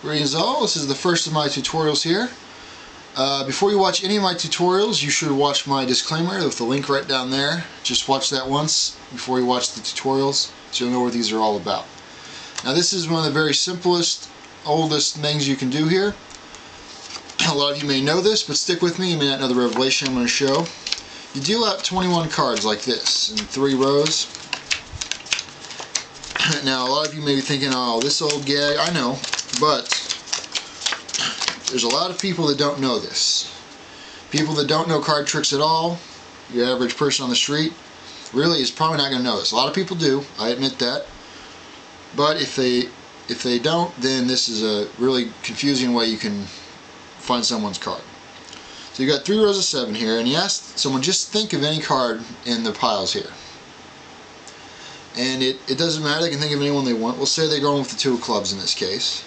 Greetings all, this is the first of my tutorials here. Before you watch any of my tutorials, you should watch my disclaimer with the link right down there. Just watch that once before you watch the tutorials so you'll know what these are all about. Now this is one of the very simplest, oldest things you can do here. A lot of you may know this, but stick with me, you may not know the revelation I'm going to show. You deal out 21 cards like this in 3 rows. Now a lot of you may be thinking, oh, this old gag, I know, but there's a lot of people that don't know this. People that don't know card tricks at all, your average person on the street, really is probably not going to know this. A lot of people do, I admit that, but if they don't, then this is a really confusing way you can find someone's card. So you got 3 rows of 7 here, and you ask someone, just think of any card in the piles here. And it doesn't matter, they can think of anyone they want. We'll say they're going with the 2 of clubs in this case.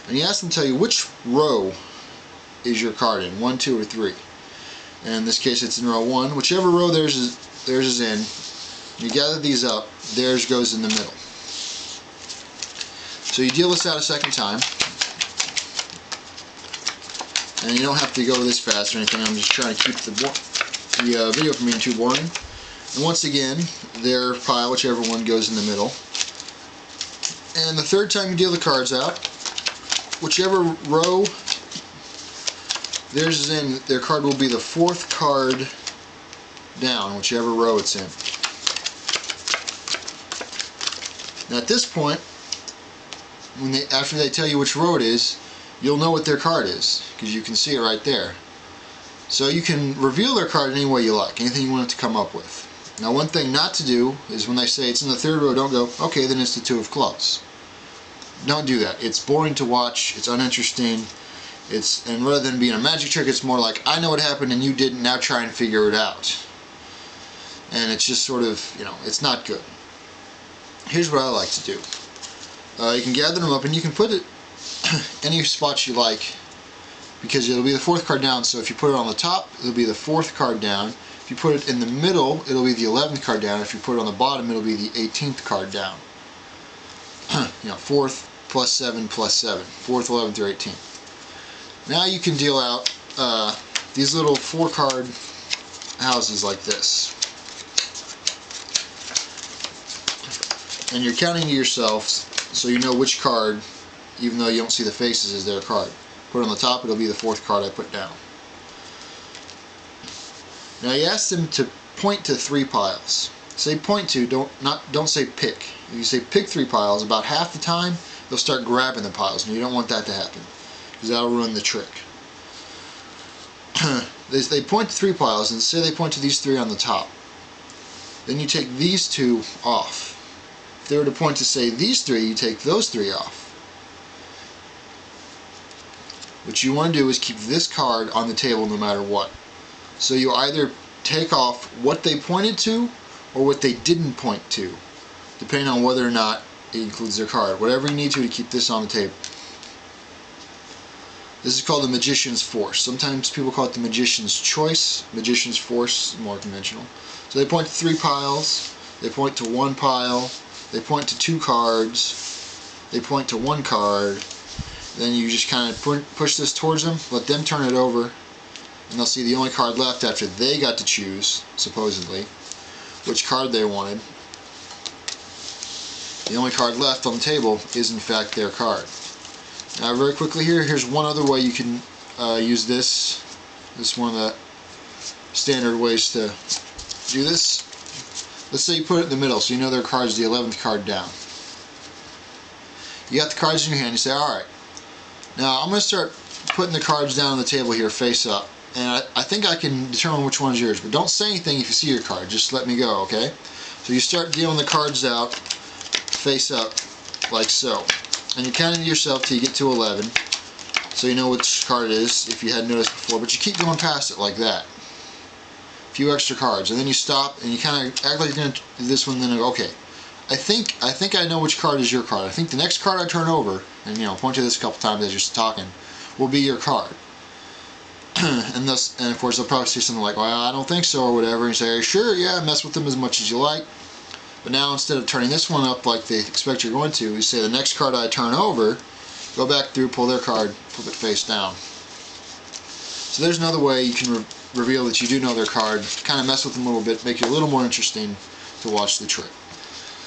And you ask them to tell you which row is your card in, 1, 2, or 3. And in this case it's in row 1. Whichever row theirs is in, you gather these up, theirs goes in the middle. So you deal this out a second time. And you don't have to go this fast or anything, I'm just trying to keep the video from being too boring. And once again, their pile, whichever one goes in the middle. And the third time you deal the cards out, whichever row theirs is in, their card will be the 4th card down, whichever row it's in. Now at this point, after they tell you which row it is, you'll know what their card is, because you can see it right there. So you can reveal their card any way you like, anything you want it to come up with. Now one thing not to do is when they say it's in the 3rd row, don't go, okay, then it's the 2 of clubs. Don't do that. It's boring to watch, it's uninteresting, and rather than being a magic trick, it's more like, I know what happened and you didn't, now try and figure it out. And it's just sort of, it's not good. Here's what I like to do. You can gather them up and you can put it any spots you like, because it'll be the 4th card down, so if you put it on the top, it'll be the 4th card down. If you put it in the middle, it'll be the 11th card down. If you put it on the bottom, it'll be the 18th card down. 4th plus 7 plus 7. 4th, 11th, or 18th. Now you can deal out these little 4-card houses like this. And you're counting to yourself so you know which card, even though you don't see the faces, is their card. Put it on the top, it'll be the 4th card I put down. Now you ask them to point to 3 piles. Say point to, don't say pick. If you say pick 3 piles, about half the time they'll start grabbing the piles, and you don't want that to happen, because that'll ruin the trick. They point to 3 piles, and say they point to these 3 on the top. Then you take these 2 off. If they were to point to, say, these 3, you take those 3 off. What you want to do is keep this card on the table no matter what. So you either take off what they pointed to or what they didn't point to, depending on whether or not it includes their card. Whatever you need to keep this on the table. This is called the Magician's Force. Sometimes people call it the Magician's Choice. Magician's Force is more conventional. So they point to 3 piles, they point to 1 pile, they point to 2 cards, they point to 1 card. Then you just kind of push this towards them, let them turn it over, and they'll see the only card left after they got to choose, supposedly, which card they wanted. The only card left on the table is in fact their card. Now very quickly here's one other way you can use this. This is one of the standard ways to do this. Let's say you put it in the middle so you know their card is the 11th card down. You got the cards in your hand, you say, alright, now I'm going to start putting the cards down on the table here face up. And I think I can determine which one's yours, but don't say anything if you see your card, just let me go, okay? So you start dealing the cards out face up like so. And you're counting to yourself till you get to 11, so you know which card it is if you hadn't noticed before, but you keep going past it like that. A few extra cards, and then you stop and you kind of act like you're going to do this one, then okay. I think I know which card is your card. I think the next card I turn over, and point to this a couple times as you're talking, will be your card. And of course they'll probably say something like, well, I don't think so, or whatever, and you say, sure, yeah, mess with them as much as you like. But now instead of turning this one up like they expect you're going to, you say the next card I turn over go back through, pull their card, flip it face down. So there's another way you can reveal that you do know their card, kind of mess with them a little bit, make it a little more interesting to watch the trick.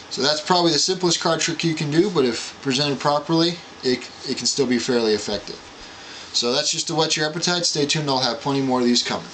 So that's probably the simplest card trick you can do, but if presented properly, it can still be fairly effective. So that's just to whet your appetite. Stay tuned, I'll have plenty more of these coming.